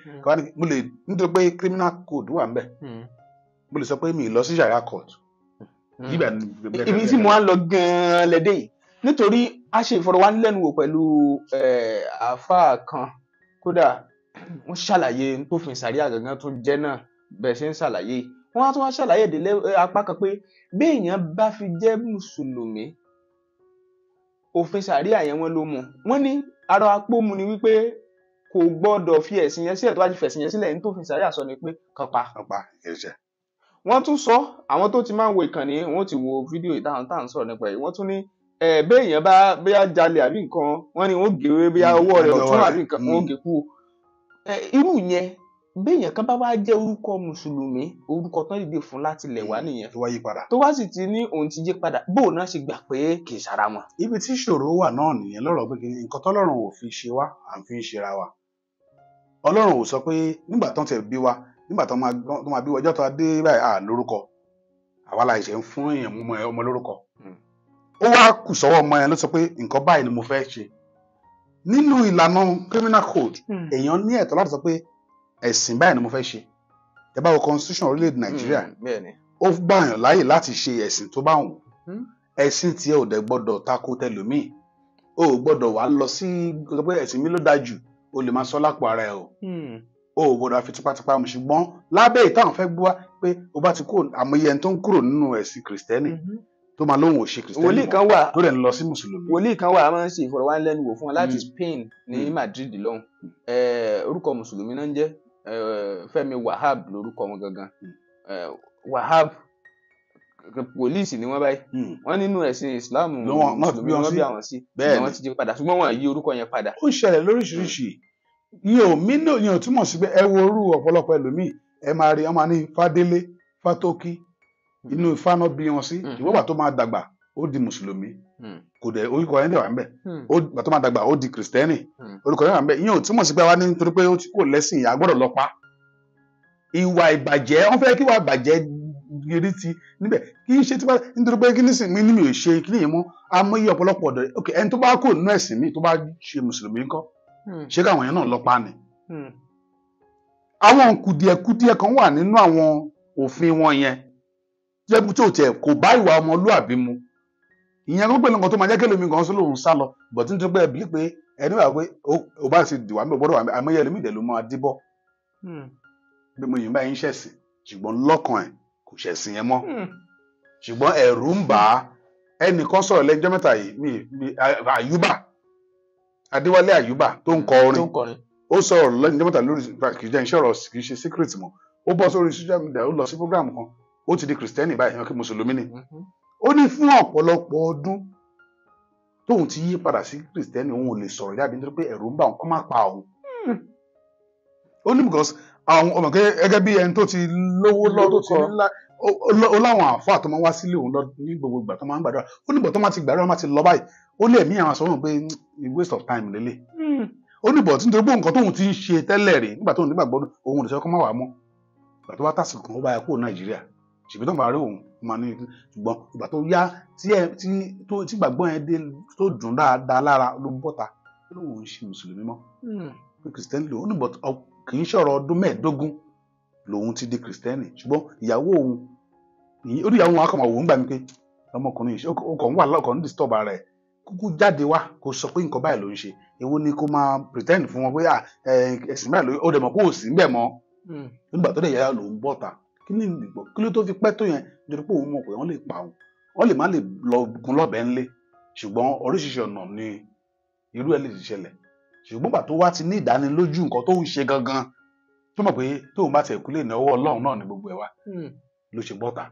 mo lè nítorí pé criminal code wà ńbẹ̀ mo lè sọ pé mi lọ sí ṣàríà court. ibi tí mo á lọ gan-an lẹ́dẹ̀ yìí nítorí a ṣe ìfọ̀rọ̀wánilẹ́nuwò pẹ̀lú àáfàá kan kódà wọ́n ṣàlàyé tó fi ṣàríà gangan tó jẹ́ náà bẹ́ẹ̀ ṣe ń ṣàlàyé wọ́n á tún wá ṣàlàyé ìdílé apá kan pé béèyàn bá fi jẹ́ mùsùlùmí òfin ṣàríà yẹn wọ́n ló mú wọ́n ní ara apó mu ni wípé kò gbọ́dọ̀ fi ẹ̀sìn yẹn sílẹ̀ tó bá ti fẹ̀sìn yẹn sílẹ̀ ní tó fi ṣàríà sọ ni pé kan pa. wọ́n tún sọ àwọn tó ti máa ń wo ìkànnì wọ́n ti wo fídíò ìtàn tá à ń sọ̀rọ̀ nípa ẹ̀ wọ́n tún ní béèyàn bá bóyá jalè àbí nǹkan wọ́n ní wọ́n gé bóyá ọwọ́ rẹ̀ ọ̀tún àbí nǹkan wọ́n gé kú irú yẹn béèyàn kan bá wá jẹ́ orúkọ mùsùlùmí orúkọ tán dìde fún láti lẹ̀ wá nìyẹn tó wá sì ti ní òun ti yí padà bóun náà ṣe gbà pé kì í ṣara wọn. ibi tí ìṣòro wà náà nìyẹn lọ́rọ̀ pé nǹkan tọ́lọ́run ò fi ṣe wá à ń fi ń ṣera wa ọlọ́run ò sọ pé nígbà tán tẹ̀ bí wa nígbà tán máa bí wa ọjọ́ tó dé báyìí à lórúkọ àwa la ṣe ń fún èèyàn ọmọ lórúkọ ó wá kù sọ́wọ́ ọmọ yẹn ló sọ pé nǹkan báyìí ni mo fẹ́ ṣe nínú ìlànà criminal code èèyàn ní ẹ̀tọ́ láti sọ pé ẹ̀sìn báyìí ni mo fẹ́ ṣe. Ẹ bá wo constitution orílẹ̀-èdè Nàìjíríà ó gbàyàn láàyè láti ṣe ẹ̀sìn tó bá wù. Ẹ̀sìn tiẹ̀ ò dẹ̀ gbọ́dọ̀ tako tẹlòmíì. O ò gbọ́dọ̀ wá lọ sí pé ẹ̀sìn mi ló dájú o lè máa sọ lápò ara ẹ o. O ò gbọ́dọ̀ fi tipátipá mu ṣùgbọ́n lábẹ́ ìtàn fẹ́ gbọ́ wá pé o bá ti kó àmọye ẹni tó ń kúrò nínú ẹ̀sìn kìrìsìtẹ́nì tó máa lóhùn ò ṣe kìrìsìtẹ́nì wòlíì kan wà tó dẹ̀ ń lọ sí mùsùlùmí. wòlíì kan wà a máa ń ṣe ìfọ̀rọ̀wánilẹ́nuwò fún wọn láti Spain ní Madrid lọ́hùn. Orúkọ mùsùlùmí náà ń jẹ́ Fẹ́mi Wahab lórúkọ wọn gangan. Wahab pòlíìsì ni wọ́n báyìí wọ́n nínú ẹ̀sìn Islam mùsùlùmí wọ́n bí àwọn sí wọ́n ti jí padà ṣùgbọ́n wọ́n yí orúkọ yẹn padà. Ó ṣẹlẹ̀ lóríṣiríṣi yìí ò túmọ̀ sí pé ẹ wo orú ọ̀pọ̀lọpọ̀ ẹlòmíì ẹ máa rí ọmọ ní Fádélé Fátókí inú Ifá náà bí wọn sí ìwọ́gbà tó máa dàgbà ó di mùsùlùmí kò dẹ̀ orúkọ yẹn dẹ̀ wà ń bẹ̀ ìgbà tó máa dàgbà ó di kìrìsìtẹ́nì orúkọ yẹn wà ń bẹ̀ yìí ò túmọ̀ sí pé wá ní nítorí pé ó ti kò lẹ́sìn ìyá gbọ́dọ̀ lọ pa. Ìwà ìbàjẹ́ wọ́n fẹ́ kí wà bàjẹ́ gírí ti níbẹ̀ kì í ṣe tí nítorí pé kí nísìn mi ní mi ò ṣe kí nìyẹn mọ́ amóyí ọ̀pọ̀lọpọ̀ ọ̀dọ̀ ok ẹni tó bá kò nínú ẹ̀sìn mi tó bá ṣe mùsùlùmí ńkọ́ ṣé káwọn yẹn náà lọ pa ni. Àwọn kùdìẹ̀kùdìẹ̀ kan wà nínú àwọn òfin wọn yẹn jẹ́ tó tẹ̀ kò bá ìwà ọmọlúàbí mu ìyẹn tó pẹ̀lú nǹkan tó máa jẹ́ kẹ́lẹ́ mi gan sọ lòun sá lọ bọ̀ tí nítorí pé ẹbí pé ẹni wà pé ó bá ti dìwà mí gbọ́dọ̀ wà mí àmọ́ ẹlẹ́mìí dẹ̀ ló máa díbọ̀ bí mo yìnbá yín ṣẹ̀sìn ṣùgbọ́n lọ́kàn ẹ̀ kò ṣẹ̀sìn yẹn mọ́ ṣùgbọ́n ẹ̀rù ń bà á ẹnìkan sọ̀rọ̀ lẹ́jọ́ mẹ́ta yìí Àyùbá Adéwálé Àyùbá tó ń kọ orin ó sọ̀rọ̀ lẹ́jọ́ mẹ́ta lórí kì í jẹ́ iṣẹ́ ọ̀rọ̀ kì í ṣe secret mọ́ ó bọ́ sórí social media ó lọ sí program kan ó ti di kìrìsìtẹ́nì báyìí yan kí mùsùlùmí ni ó ní fún ọ̀pọ̀lọpọ̀ ọdún tóun ti yí padà sí kìrìsìtẹ́nì òun ò lè sọ̀rọ̀ jáde nítorí pé ẹ̀rù ń bà òun kó má pa òun ó ní because àwọn ọmọ gẹ́gẹ́ bí ẹni tó ti lówó lọ tó ti ńlá ó láwọn àáfàá tó máa wá sílé òun lọ ní gbogbo ìgbà tó máa ń gbàdúrà ó níbọ̀ tó máa ti gbàdúrà máa ti lọ báyìí ó lé ẹ̀mí àwọn sọ̀rọ̀ pé waste of time lélẹ̀ ó níbọ̀ tí nítorí pé nǹkan tóun ti ń ṣe tẹ́lẹ̀ rè nígbà tóun nígbàgbọ́ òun ò lè sọ kó má wà mọ́ ìgbà tó wá tàsìkò kan ó bá yẹ kó Nàìjíríà ṣèbí tó ń bá rí òun máa ní ṣùgbọ́n ìgbà tó yá tí gbàgbọ́ yẹn dé tó dùn dáadáa lára ló bọ́ta lóun ń ṣe mùsùlùmí mọ́ pé kìrìsìtẹ́nì lòun níbọ̀ kì í ṣọ̀rọ̀ ọdún mẹ́ẹ̀ẹ́dógún lòun ti di kìrìsìtẹ́nì ṣùgbọ́n ìyàwó òun ó ní ìyàwó òun akọ̀mọ̀ òun gbà mí pé ọmọkùnrin yìí ó kàn ń wà lọ́kàn ní disturb ara ẹ̀ kúkú jáde wá kó sọ pé nǹkan báyìí ló ń ṣe èwo ni kó máa pretend fún wọn pé ẹ̀sìn báyìí ó dẹ̀ mọ̀ pé ò sí ń bẹ̀ mọ́ nígbà tó dẹ̀ yára lòun bọ́ta kí ni ìgbọ̀ kí ló tó fi pẹ́ tó yẹn nítorí pé òun mọ̀ pé wọ́n lè pa òun wọ́n lè má lè lọ gun lọ́bẹ̀ ńlé ṣùgbọ́n oríṣiríṣi ọ̀nà ni irú ẹ̀ lè ti ṣẹlẹ̀ ṣùgbọ́n gbà tó wá ti ní ìdánilójú nǹkan tó ń ṣe gangan tó mọ̀ pé tóun bá tẹ̀kú lè ní ọwọ́ Ọlọ́run náà ní gbogbo ẹ̀ wá ló ṣe bọ́ta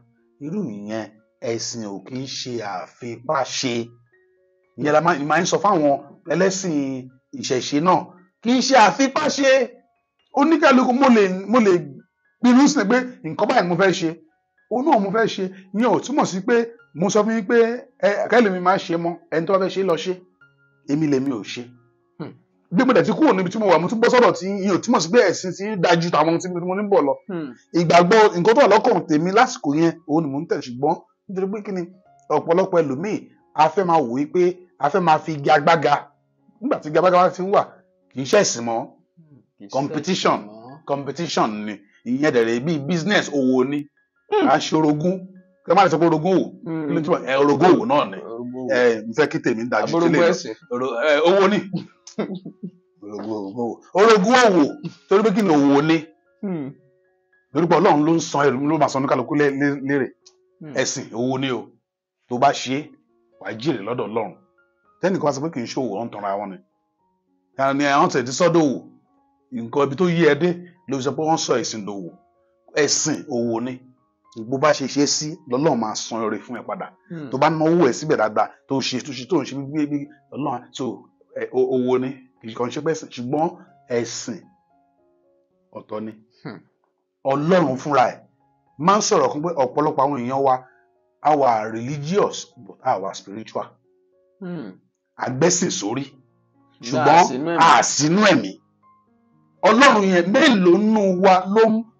irú nìyẹn ẹ̀sìn ò kì í ṣe àfipáṣe ìyẹn la máa ń sọ fáwọn ẹlẹ́sìn ìṣẹ̀ṣe náà kì í ṣe àfipáṣe oníkálukú mo lè pinnu sí pé nǹkan báyìí mo fẹ́ ṣe òun náà mo fẹ́ ṣe ìyẹn ò túmọ̀ sí pé mo sọ fún yín pé kẹ́lẹ́ mi máa ṣe mọ́ ẹni tó bá fẹ́ ṣe lọ ṣe èmi lèmi ò ṣe bí mo dẹ̀ ti kúrò níbi tí mo wà mo tún bọ́ sọ́dọ̀ tí ìyẹn ò túmọ̀ sí pé ẹ̀sìn ti dájú tàwọn tí mo ní bọ̀ lọ ìgbàgbọ́ nǹkan tó wà lọ́kàn tèmi lásìkò yẹn òun ni mò ń tẹ̀ ṣùgbọ́n nítorí pé kí ni ọ̀pọ̀lọpọ̀ ẹlòmíì a fẹ́ máa wò wípé a fẹ́ máa fi gagbága nígbà tí gagbága ti ń wà kì í ṣẹ̀sìn mọ́ competition ni ìyẹn dẹ̀rẹ̀ bíi business owó ni aṣorogún kí ẹ má lè sọ pé orogún òwò kí ló ń túbọ̀ orogún òwò náà ni n fẹ́ kí tèmi dájú sílẹ̀ owó ni orogún òwò torí pé kí ni òwò ni lórí pé Ọlọ́run ló ń san ẹrù ló máa san oníkàlùkù lérè ẹ̀sìn owó ni o tó bá ṣe wàá jèrè lọ́dọ̀ Ọlọ́run tẹ́nìkan wá sọ pé kì í ṣòwò ọ̀n tanra wọn ni àwọn tẹ̀ ti sọ́dọ̀ òwò nǹkan ibi tó yí ẹ dé ló fi sọ pé wọ́n sọ ẹ̀sìn dòwò ẹ̀sìn owó ni bó bá ṣe ṣe sí lọ́lọ́run máa san oore fún ẹ padà tó bá náwó ẹ̀ síbẹ̀ dáadáa tó ń ṣe bí Ọlọ́run so owó ni kì í kàn ṣe pé ẹ̀sìn ṣùgbọ́n ẹ̀sìn ọ̀tọ̀ ni Ọlọ́run fúnra ẹ̀ máa ń sọ̀rọ̀ kan pé ọ̀pọ̀lọpọ̀ àwọn èèyàn wa our religious but our spiritual àgbẹ́sìn sórí ṣùgbọ́n àsínú ẹ̀mí Ọlọ́run yẹn mélòó nù wa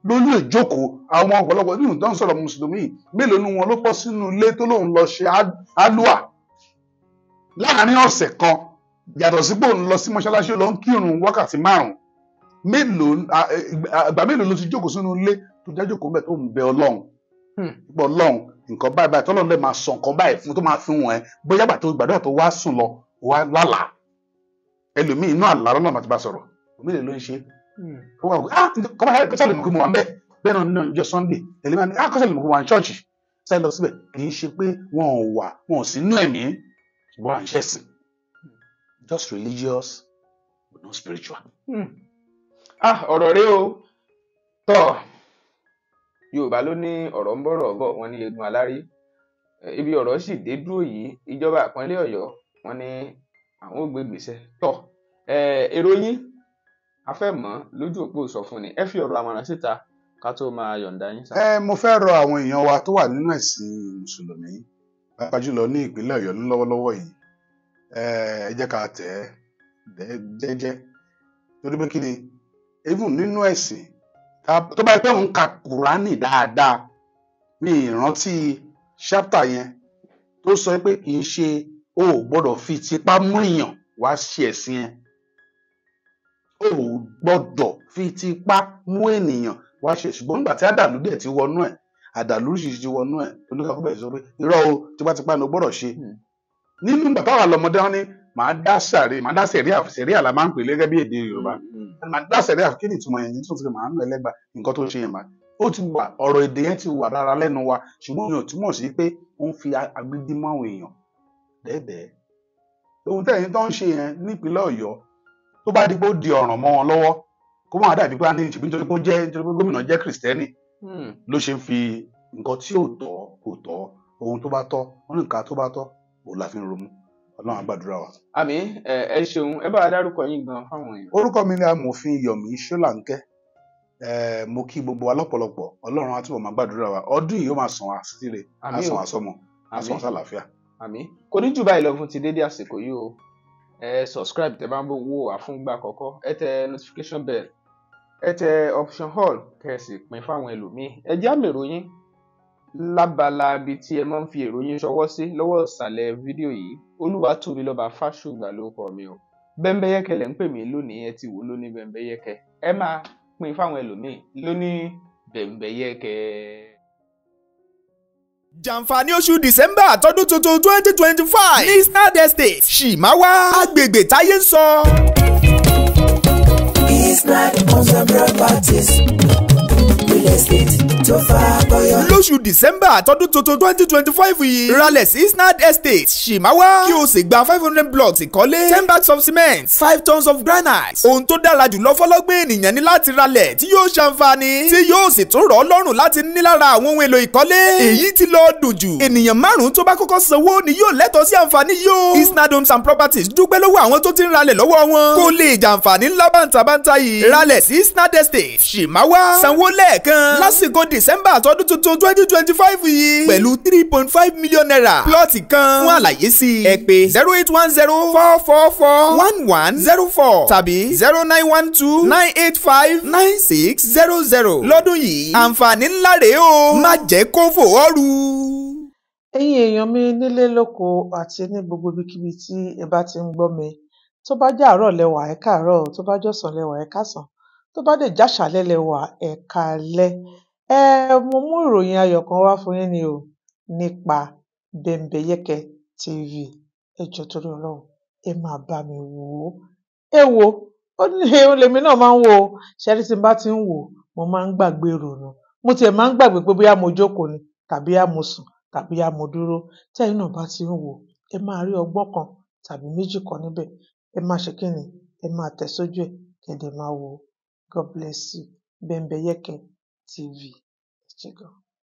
ló lè jókòó àwọn ọ̀pọ̀lọpọ̀ nínú tó ń sọ̀rọ̀ mùsùlùmí mélòó nù wọn ló pọ̀ sínú ilé tó lóun lọ ṣe àdúà láàárín ọ̀sẹ̀ kan yàtọ̀ sí pé òun lọ sí mọ́ṣáláṣí lọ ń kírun wákàtí 5 àgbà mélòó ló ti jókòó sínú ilé tó já jókòó bẹ́ẹ̀ tó ń bẹ Ọlọ́run pé Ọlọ́run nǹkan báyìí báyìí tọ́lọ́run lè máa sọ nǹkan báyìí fún tó máa fi wọn ẹ bóyá gbà tó gbàdúrà tó wá sùn lọ wá lálàá ẹlòmíì inú àlá lọ́nà àti bá sọ̀rọ̀ òmìnira ló ń ṣe ó wà wípé kọ́sàlẹ̀ mọ̀ pé mo wà ń bẹ̀ bẹ́ẹ̀ náà nínú ìjọ Sunday ẹlẹ́mìí ní kọ́sàlẹ̀ mọ̀ pé mo wà ní ṣọ́ọ̀ṣì sáyẹn lọ síbẹ̀ kì í ṣe pé wọn ò sí inú ẹ̀mí ṣùgbọ́n à ń ṣẹ̀sìn just religious but not spiritual. Ọ̀rọ̀ rẹ o tọ́ Yorùbá ló ní ọ̀rọ̀ ń bọ̀rọ̀ bọ̀ wọ́n ní egun alárí ibi ọ̀rọ̀ sì dé dúró yìí ìjọba ìpínlẹ̀ Ọ̀yọ́ wọ́n ní àwọn ò gbé ìgbésẹ̀ tọ́ èrò yín a fẹ́ mọ̀ lójú òpó ìsọfúnni ẹ fi ọ̀rọ̀ àmọ̀ràn síta ká tó máa yọ̀ǹda yín sá. Mo fẹ́ rọ àwọn èèyàn wa tó wà nínú ẹ̀sìn mùsùlùmí pàápàá jùlọ ní ìpínlẹ̀ Ọ̀yọ́ lọ́wọ́lọ́wọ́ yìí ẹ jẹ́ ká tẹ̀ ẹ́ jẹ́jẹ́ torí pé kí ni even nínú ẹ̀sìn tó bá yẹ pé òun ka Kùránì dáadáa ní ìrántí ṣápítà yẹn tó sọ pé kì í ṣe o ò gbọ́dọ̀ fi tipá mú èèyàn wá ṣe ẹ̀sìn yẹn o ò gbọ́dọ̀ fi tipá mú ènìyàn wá ṣe ṣùgbọ́n nígbà tí àdàlú dẹ̀ ti wọnú ẹ̀ àdàlú oríṣiríṣi ti wọnú ẹ̀ oníkàkọ́ bẹ̀rẹ̀ sọ pé irọ́ o tipátipá ni o gbọ́dọ̀ ṣe nínú ìgbà táwọn àlọ́mọdé wọn ní màá dá sẹ̀ríà la máa ń pè gẹ́gẹ́ bí èdè Yorùbá màá dá sẹ̀ríà kí ni ìtumọ̀ yẹn tó fi màá nù ẹlẹ́gbà nǹkan tó ń ṣe yẹn mà ó ti wà ọ̀rọ̀ èdè yẹn ti wà rárá lẹ́nu wa ṣùgbọ́n mi ò túmọ̀ sí pé ó ń fi agídí mọ́ àwọn èèyàn dẹ́ẹ̀dẹ́ẹ́ ohun tẹ́yìn tó ń ṣe yẹn nípínlẹ̀ Ọ̀yọ́ tó bá di pé ó di ọ̀ràn mọ́ wọn lọ́wọ́ kó máa dàbí pé àní ìṣèbí nítorí pé gómìnà jẹ́ Kìrìsìtẹ́nì ló ṣe ń fi nǹkan tí ò tọ́ kò tọ́ ohun tó bá tọ́ wọn ní nǹkan tó bá tọ́ òun la fi ń ronú Ọlọ́run á gbàdúrà wa. Àmín ẹ ṣeun ẹ bá wa dárúkọ yín gan fáwọn èèyàn. Orúkọ mi ni amòfin Yomi Ṣólánkẹ́ mo kí gbogbo wa lọ́pọ̀lọpọ̀ Ọlọ́run á túbọ̀ máa gbàdúrà wa ọdún yìí ó máa sàn wá síre á sàn wá sọmọ á sàn wá sàlàáfíà. Àmín kò ní jù báyìí lọ fún ti dédé àsìkò yìí o subscribe tẹ́ bá ń wò wá fún ìgbà àkọ́kọ́ ẹ tẹ notification bell ẹ tẹ option all kẹsì pín fáwọn ẹlòmíín ẹ jẹ́ àmì ìròyìn lábala ibi tí ẹ máa ń fi ìròyìn ṣọwọ́ sí lọ́wọ́ ìsàlẹ̀ fídíò yìí Olúwatóbilọ́ba Fásùgbà lórúkọ mi o Bẹ́mbẹ́yẹ́kẹ́ lẹ́ ń pè mí lónìí ẹ ti wò lónìí Bẹ́mbẹ́yẹ́kẹ́ ẹ máa pín fáwọn ẹlòmíín lónìí Bẹ́mbẹ́yẹ́kẹ́. Jàǹfààní oṣù December tọdún tuntun 2025 ní Snad Estate Ṣìmáwá agbègbè táyé ń sọ. Snad Homes and Properties real estate tó fà bọ́yọ̀. lóṣù December tọdún tuntun 2025 yìí ralẹ̀ sí Snad Estate Ṣìmáwá kí o sì gba 500 blocks ìkọ́lé 10 bags of cement 5 tons of granite. ohun tó dára jùlọ fọlọ́gbìn ènìyàn ní láti ralẹ̀ tí yóò ṣàǹfààní tí yóò sì tún rọ̀ ọ́ lọ́rùn láti ní lára àwọn ohun èlò ìkọ́lé. èyí tí lọ dùn jù ènìyàn 5 tó bá kọ́kọ́ sanwó ni yóò lẹ́tọ̀ọ́ sí àǹfààní yóò. Snad Homes and Properties dúpẹ́ lọ́wọ́ àwọn tó ti ń ralẹ̀ lọ́wọ́ wọn kó lè jàǹfààní ńlá bàǹtàbàǹtà yìí. ralẹ̀ sí Snad Estate Ṣìmáwá sanwó lẹ́ẹ̀kan lásìkò December tọdún tuntun 2025 yìí pẹ̀lú 3.5 million naira plọ́ọ̀tì kan. fún àlàyé sí ẹ pè 08104441104 tàbí 0912985960. lọ́dún yìí àǹfààní ńlá rèé o má jẹ́ kó fò ọ́ ru. ẹ̀yin èèyàn mi nílé lóko àti ní gbogbo ibikíbi tí ẹ bá ti ń gbọ́ mi tó bá jẹ́ àárọ̀ lẹ́wà ẹ káàárọ̀ tó bá jọ̀sán lẹ́wà ẹ káàsán tó bá dẹ̀ jáṣálẹ́ lẹ́wà ẹ káalẹ́. Mo mú ìròyìn ayọ̀ kan wá fún yín ni o nípa Bẹ́mbẹ́yẹ́kẹ́ TV ẹ jọ̀ọ́ torí Ọlọ́run ẹ máa bá mi wò ó. ẹ wo ó ní lèmi náà máa ń wò ó ṣẹ́rí tí n bá ti ń wò mo máa ń gbàgbé ìrònú mo tiẹ̀ máa ń gbàgbé pé bóyá mo jókòó ni tàbí á mo sùn tàbí á mo dúró. tẹ́yin náà bá ti ń wò ẹ máa rí ọgbọ́n kan tàbí méjì kan níbẹ̀ ẹ máa ṣe kíni ẹ máa tẹ̀ sójú ẹ̀ kẹ̀dẹ̀ máa wò ó. God bless you. Bẹ́mbẹ́yẹ́kẹ́ TV. Ẹ ṣé gan.